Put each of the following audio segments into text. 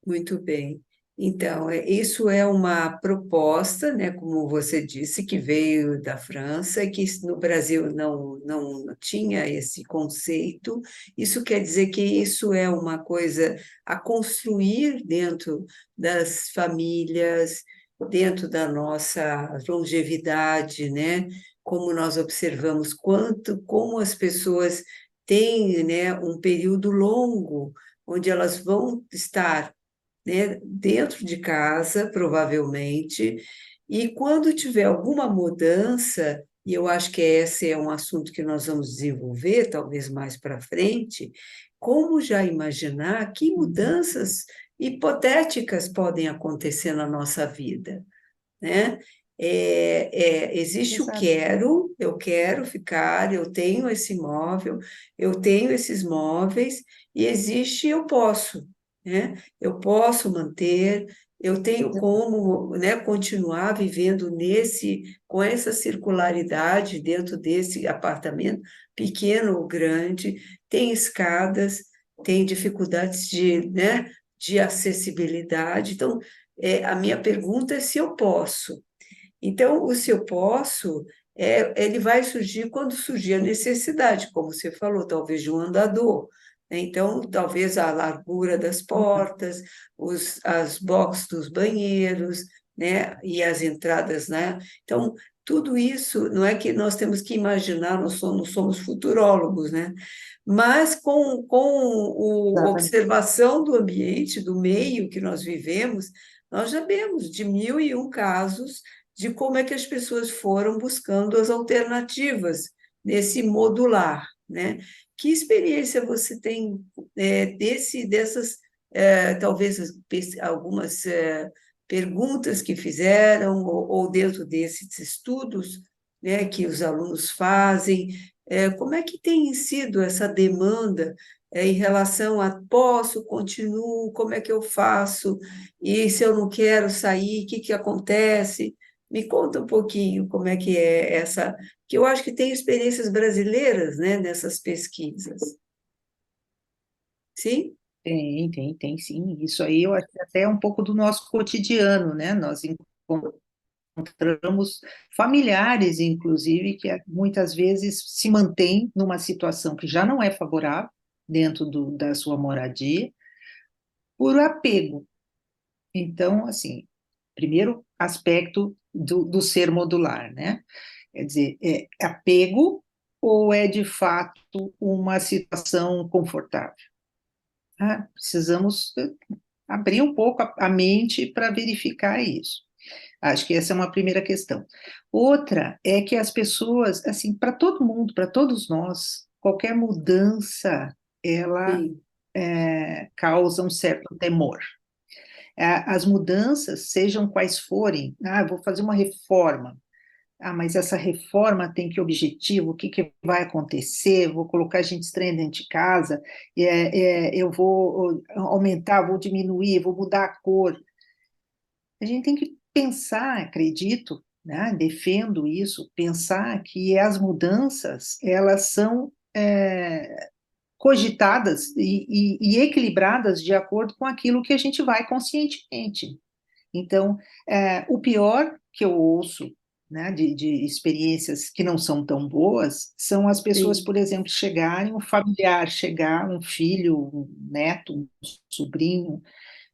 Muito bem. Então, isso é uma proposta, né, como você disse, que veio da França, e que no Brasil não tinha esse conceito. Isso quer dizer que isso é uma coisa a construir dentro das famílias, dentro da nossa longevidade, né? Como nós observamos como as pessoas têm, né, um período longo onde elas vão estar, né, dentro de casa, provavelmente, e quando tiver alguma mudança, e eu acho que esse é um assunto que nós vamos desenvolver, talvez mais para frente, como já imaginar que Uhum. mudanças hipotéticas podem acontecer na nossa vida, né? Existe o Exato. quero, eu quero ficar, eu tenho esse imóvel, eu tenho esses móveis, e existe eu posso, né? Eu posso manter, eu tenho como, né, continuar vivendo com essa circularidade dentro desse apartamento, pequeno ou grande, tem escadas, tem dificuldades de acessibilidade. Então, a minha pergunta é se eu posso. Então, o se eu posso, ele vai surgir quando surgir a necessidade, como você falou, talvez de um andador, né? Então, talvez a largura das Uhum. portas, as boxes dos banheiros, né? E as entradas, né? Então, tudo isso não é que nós temos que imaginar, nós somos futurólogos, né? Mas com a Exatamente. observação do ambiente, do meio que nós vivemos, nós já vemos de mil e um casos de como é que as pessoas foram buscando as alternativas nesse modular, né? Que experiência você tem dessas, talvez algumas perguntas que fizeram, ou dentro desses estudos, né, que os alunos fazem, como é que tem sido essa demanda em relação a posso, continuo, como é que eu faço? E se eu não quero sair, o que que acontece? Me conta um pouquinho como é que é essa, que eu acho que tem experiências brasileiras, né, nessas pesquisas. Sim? Tem, sim. Isso aí eu acho que até é um pouco do nosso cotidiano, né? Nós encontramos familiares, inclusive, que muitas vezes se mantêm numa situação que já não é favorável dentro da sua moradia, por apego. Então, assim, primeiro aspecto do ser modular, né? Quer dizer, é apego ou é de fato uma situação confortável? Ah, precisamos abrir um pouco a mente para verificar isso. Acho que essa é uma primeira questão. Outra é que as pessoas, assim, para todo mundo, para todos nós, qualquer mudança, ela Sim. causa um certo temor. As mudanças, sejam quais forem, vou fazer uma reforma. Mas essa reforma tem que objetivo, o que, que vai acontecer? Vou colocar gente estranha dentro de casa, eu vou aumentar, vou diminuir, vou mudar a cor. A gente tem que pensar, acredito, né, defendo isso, pensar que as mudanças, elas são cogitadas e equilibradas de acordo com aquilo que a gente vai conscientemente. Então, o pior que eu ouço, né, de experiências que não são tão boas, são as pessoas, Sim. por exemplo, chegarem, um familiar chegar, um filho, um neto, um sobrinho,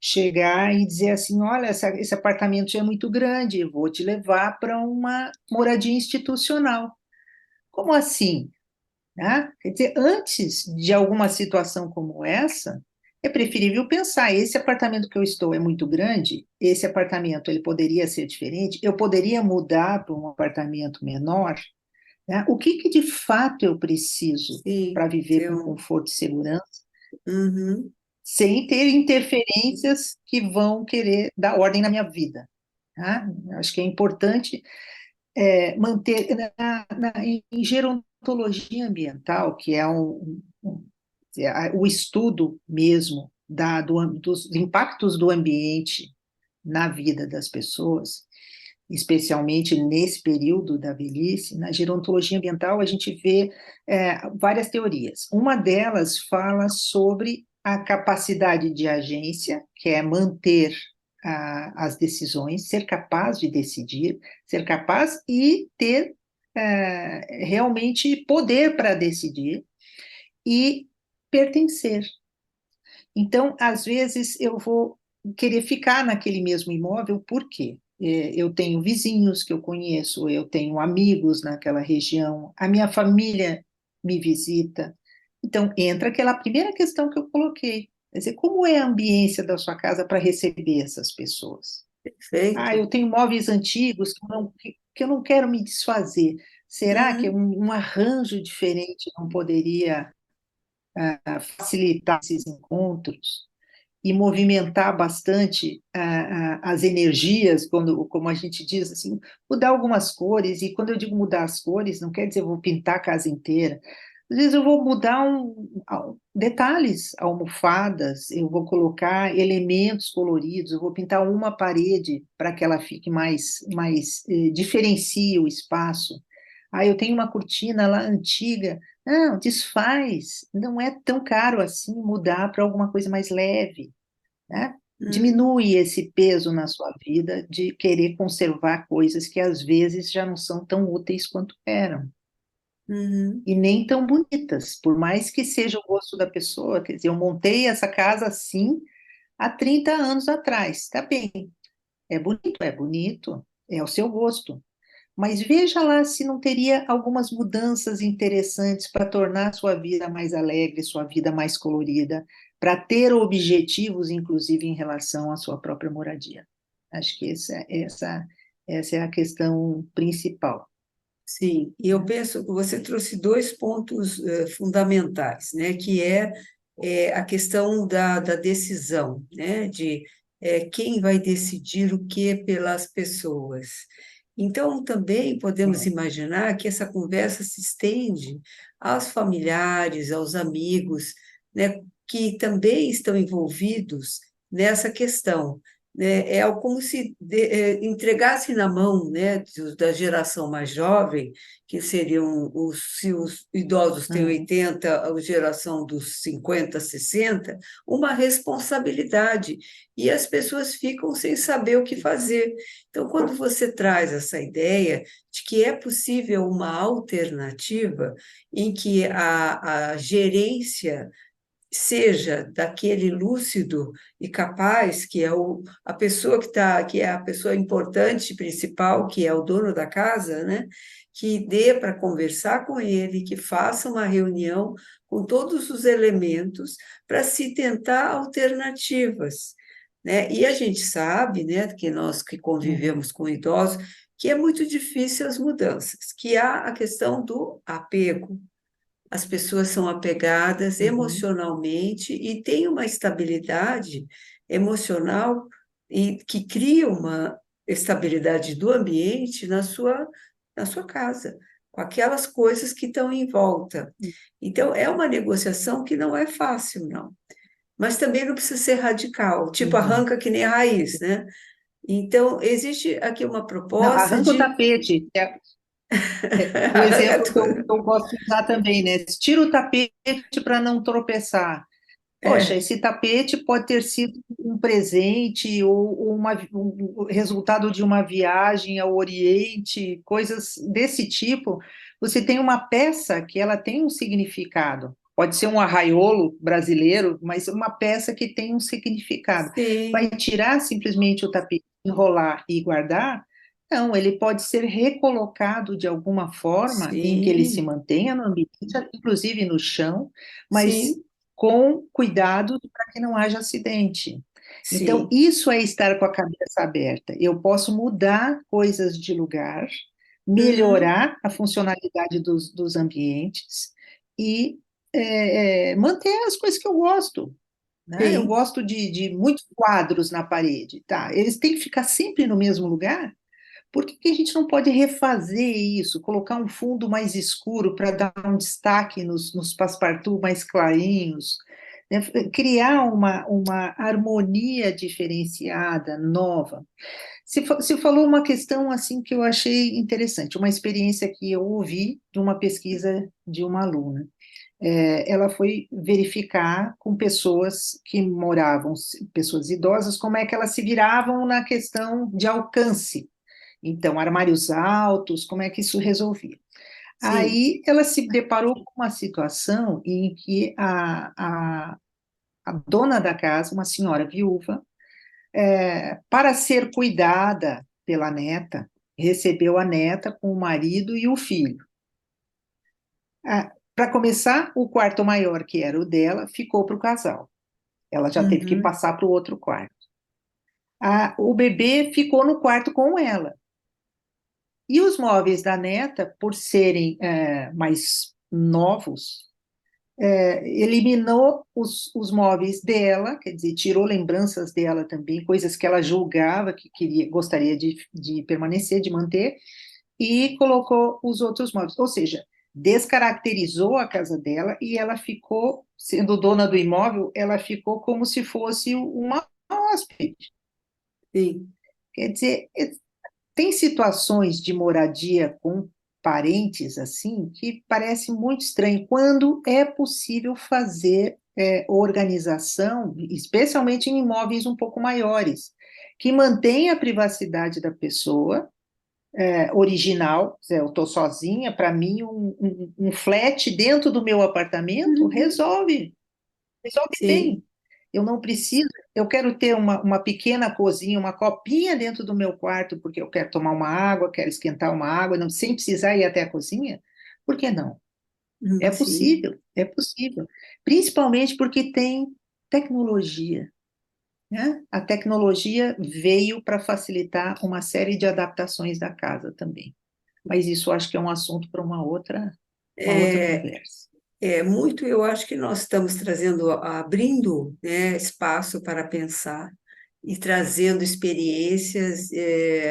chegar e dizer assim: olha, esse apartamento já é muito grande, eu vou te levar para uma moradia institucional. Como assim? Né? Quer dizer, antes de alguma situação como essa, é preferível pensar, esse apartamento que eu estou é muito grande, esse apartamento ele poderia ser diferente, eu poderia mudar para um apartamento menor, né? O que que de fato eu preciso Sim. para viver com conforto e segurança, Uhum. sem ter interferências que vão querer dar ordem na minha vida, tá? Acho que é importante manter em gerontologia ambiental, que é o estudo mesmo dos impactos do ambiente na vida das pessoas, especialmente nesse período da velhice. Na gerontologia ambiental, a gente vê várias teorias. Uma delas fala sobre a capacidade de agência, que é manter as decisões, ser capaz de decidir, ser capaz e ter realmente poder para decidir e pertencer. Então, às vezes, eu vou querer ficar naquele mesmo imóvel, por quê? Eu tenho vizinhos que eu conheço, eu tenho amigos naquela região, a minha família me visita. Então, entra aquela primeira questão que eu coloquei. Quer dizer, como é a ambiência da sua casa para receber essas pessoas? Ah, Perfeito. eu tenho móveis antigos que eu não quero me desfazer. Será que Uhum, um arranjo diferente não poderia facilitar esses encontros? E movimentar bastante as energias, como a gente diz assim, mudar algumas cores, e quando eu digo mudar as cores, não quer dizer eu vou pintar a casa inteira, às vezes eu vou mudar detalhes, almofadas, eu vou colocar elementos coloridos, eu vou pintar uma parede para que ela fique mais diferencie o espaço. Ah, eu tenho uma cortina lá antiga, não, desfaz, não é tão caro assim mudar para alguma coisa mais leve, né? uhum, Diminui esse peso na sua vida de querer conservar coisas que às vezes já não são tão úteis quanto eram. uhum, E nem tão bonitas, por mais que seja o gosto da pessoa. Quer dizer, eu montei essa casa assim há 30 anos atrás. Tá bem, é bonito, é o seu gosto. Mas veja lá se não teria algumas mudanças interessantes para tornar a sua vida mais alegre, sua vida mais colorida, para ter objetivos, inclusive em relação à sua própria moradia. Acho que essa é a questão principal, sim. E eu né? penso que você trouxe dois pontos fundamentais, né? Que é a questão da decisão, né? De quem vai decidir o que pelas pessoas. Então, também podemos É. imaginar que essa conversa se estende aos familiares, aos amigos, né? Que também estão envolvidos nessa questão, né? É algo como se entregasse na mão, né, da geração mais jovem, que seriam se os idosos têm Uhum, 80, a geração dos 50, 60, uma responsabilidade, e as pessoas ficam sem saber o que fazer. Então, quando você traz essa ideia de que é possível uma alternativa em que a gerência seja daquele lúcido e capaz, que é a pessoa que é a pessoa importante, principal, que é o dono da casa, né? Que dê para conversar com ele, que faça uma reunião com todos os elementos para se tentar alternativas, né? E a gente sabe, né, que nós que uhum, convivemos com idosos, que é muito difícil as mudanças, que há a questão do apego, as pessoas são apegadas uhum, emocionalmente e têm uma estabilidade emocional e que cria uma estabilidade do ambiente na sua casa, com aquelas coisas que estão em volta. Então, é uma negociação que não é fácil, não. Mas também não precisa ser radical, tipo uhum. arranca que nem a raiz, né? Então, existe aqui uma Não, proposta arranca o de tapete, o arranca exemplo que tudo. eu gosto de usar também, né? Tira o tapete para não tropeçar. Poxa, É, esse tapete pode ter sido um presente ou um resultado de uma viagem ao Oriente, coisas desse tipo. Você tem uma peça que ela tem um significado. Pode ser um arraiolo brasileiro, mas uma peça que tem um significado. Vai sim, tirar simplesmente o tapete, enrolar e guardar? Não, ele pode ser recolocado de alguma forma em que ele se sim. mantenha no ambiente, inclusive no chão, mas Sim, com cuidado para que não haja acidente. Então, sim. isso é estar com a cabeça aberta. Eu posso mudar coisas de lugar, Uhum, melhorar a funcionalidade dos ambientes e manter as coisas que eu gosto, né? Eu sim, gosto de muitos quadros na parede, tá? Eles têm que ficar sempre no mesmo lugar? Por que que a gente não pode refazer isso, colocar um fundo mais escuro para dar um destaque nos passepartout mais clarinhos, né? Criar uma harmonia diferenciada, nova. Você falou uma questão assim que eu achei interessante, uma experiência que eu ouvi de uma pesquisa de uma aluna. ela foi verificar com pessoas que moravam, pessoas idosas, como é que elas se viravam na questão de alcance. Então, armários altos, como é que isso resolvia? Sim. Aí ela se deparou com uma situação em que a dona da casa, uma senhora viúva, para ser cuidada pela neta, recebeu a neta com o marido e o filho. Para começar, o quarto maior, que era o dela, ficou para o casal. Ela já teve que Uhum. passar para o outro quarto. O bebê ficou no quarto com ela. E os móveis da neta, por serem mais novos, eliminou os móveis dela, quer dizer, tirou lembranças dela também, coisas que ela julgava que queria, gostaria de permanecer, de manter, e colocou os outros móveis. Ou seja, descaracterizou a casa dela e ela ficou, sendo dona do imóvel, ela ficou como se fosse uma hóspede. Sim. Quer dizer, tem situações de moradia com parentes assim que parece muito estranho quando é possível fazer organização, especialmente em imóveis um pouco maiores, que mantém a privacidade da pessoa original. Eu estou sozinha, para mim um flat dentro do meu apartamento Uhum. resolve Sim. bem. Eu não preciso, eu quero ter uma pequena cozinha, uma copinha dentro do meu quarto, porque eu quero tomar uma água, quero esquentar uma água, não, sem precisar ir até a cozinha. Por que não? Sim. É possível. Principalmente porque tem tecnologia, né? A tecnologia veio para facilitar uma série de adaptações da casa também. Mas isso acho que é um assunto para uma outra É, conversa. muito, eu acho que nós estamos trazendo, abrindo, né, espaço para pensar e trazendo experiências,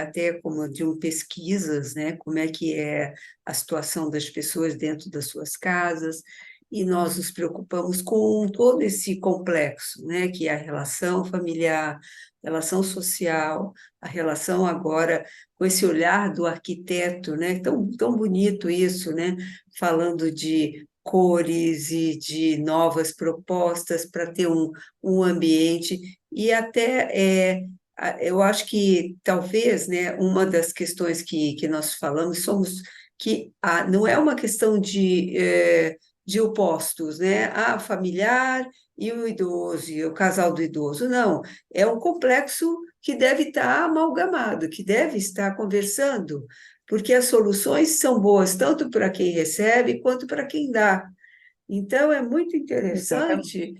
até como de pesquisas, né, como é que é a situação das pessoas dentro das suas casas, e nós nos preocupamos com todo esse complexo, né, que é a relação familiar, relação social, a relação agora com esse olhar do arquiteto, né, tão bonito isso, né, falando de cores e de novas propostas para ter um ambiente e até eu acho que talvez, né, uma das questões que nós falamos somos que não é uma questão de opostos, né? Familiar e o idoso, e o casal do idoso, não. É um complexo que deve estar amalgamado, que deve estar conversando, porque as soluções são boas tanto para quem recebe quanto para quem dá. Então, é muito Exatamente. interessante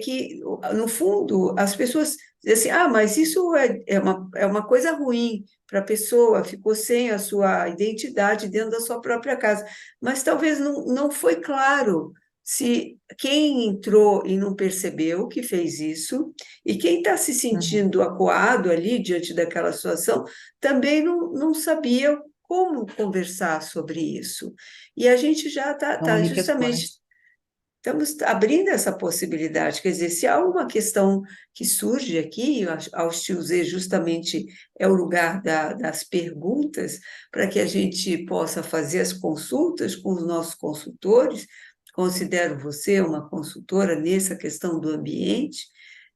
que, no fundo, as pessoas dizem assim, mas isso é uma coisa ruim para a pessoa, ficou sem a sua identidade dentro da sua própria casa. Mas talvez não foi claro se quem entrou e não percebeu que fez isso, e quem está se Uhum. sentindo acuado ali diante daquela situação, também não sabia como conversar sobre isso. E a gente já Não está manifestou, né? justamente. Estamos abrindo essa possibilidade, quer dizer, se há uma questão que surge aqui, aos te usei justamente é o lugar das perguntas, para que a gente possa fazer as consultas com os nossos consultores, considero você uma consultora nessa questão do ambiente,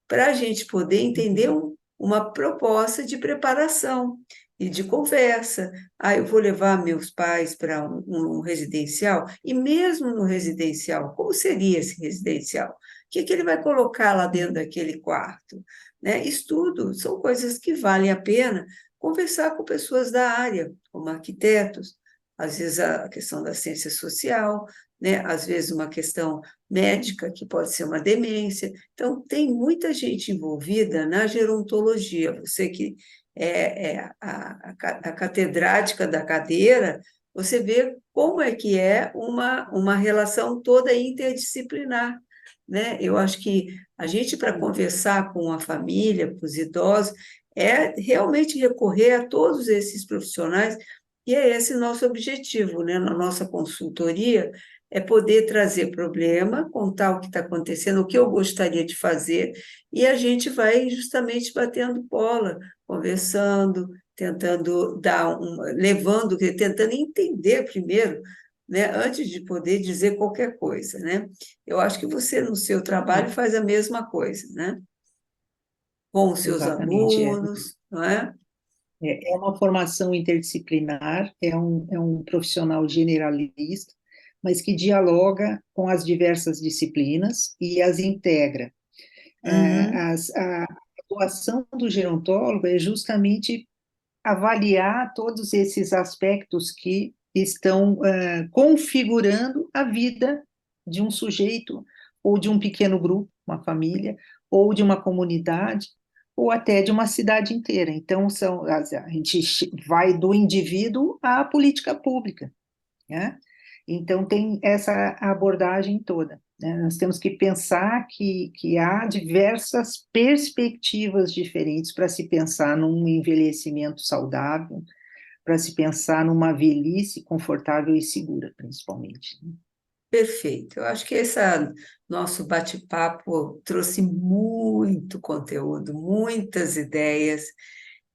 para a gente poder entender Uhum. uma proposta de preparação e de conversa. Eu vou levar meus pais para um residencial, e mesmo no residencial, como seria esse residencial? O que ele vai colocar lá dentro Uhum. daquele quarto? Né? Estudo, são coisas que valem a pena conversar com pessoas da área, como arquitetos, às vezes a questão da ciência social, né? Às vezes uma questão médica, que pode ser uma demência. Então, tem muita gente envolvida na gerontologia. Você que é a catedrática da cadeira, você vê como é que é uma relação toda interdisciplinar, né? Eu acho que a gente, para conversar com a família, com os idosos, é realmente recorrer a todos esses profissionais, e é esse nosso objetivo, né? Na nossa consultoria, é poder trazer problema, contar o que está acontecendo, o que eu gostaria de fazer, e a gente vai justamente batendo bola, conversando, tentando tentando entender primeiro. né, antes de poder dizer qualquer coisa, né? Eu acho que você, no seu trabalho, faz a mesma coisa, né? Com os seus Exatamente. alunos, não é? É uma formação interdisciplinar, é um profissional generalista, mas que dialoga com as diversas disciplinas e as integra. Uhum. A atuação do gerontólogo é justamente avaliar todos esses aspectos que estão configurando a vida de um sujeito, ou de um pequeno grupo, uma família, ou de uma comunidade, ou até de uma cidade inteira. Então, a gente vai do indivíduo à política pública, né? Então, tem essa abordagem toda, né? Nós temos que pensar que há diversas perspectivas diferentes para se pensar num envelhecimento saudável, para se pensar numa velhice confortável e segura, principalmente, né? Perfeito. Eu acho que esse nosso bate-papo trouxe muito conteúdo, muitas ideias,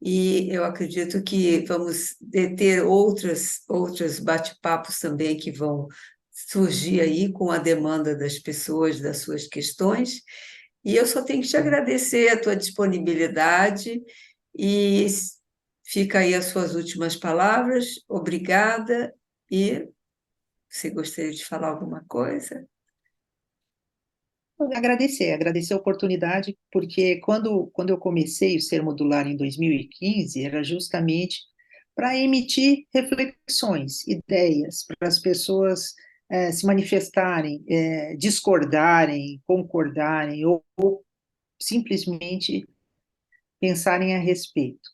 e eu acredito que vamos ter outros bate-papos também que vão surgir aí com a demanda das pessoas, das suas questões. E eu só tenho que te agradecer a tua disponibilidade e fica aí as suas últimas palavras. Obrigada e você gostaria de falar alguma coisa? Agradecer a oportunidade, porque quando eu comecei o Ser Modular em 2015, era justamente para emitir reflexões, ideias, para as pessoas se manifestarem, discordarem, concordarem, ou simplesmente pensarem a respeito.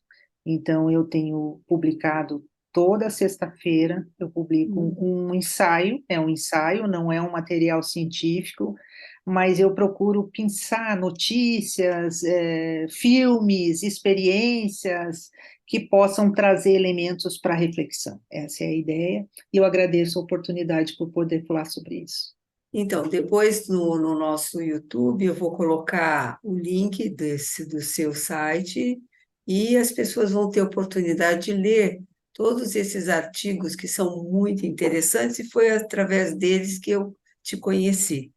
Então, eu tenho publicado toda sexta-feira, eu publico um ensaio, é um ensaio, não é um material científico, mas eu procuro pensar notícias, filmes, experiências que possam trazer elementos para reflexão. Essa é a ideia, e eu agradeço a oportunidade por poder falar sobre isso. Então, depois no nosso YouTube eu vou colocar o link do seu site e as pessoas vão ter oportunidade de ler todos esses artigos que são muito interessantes e foi através deles que eu te conheci,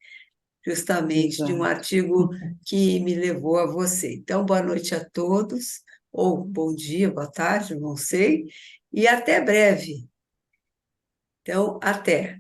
justamente de um Exato. artigo que me levou a você. Então, boa noite a todos, ou bom dia, boa tarde, não sei, e até breve. Então, até.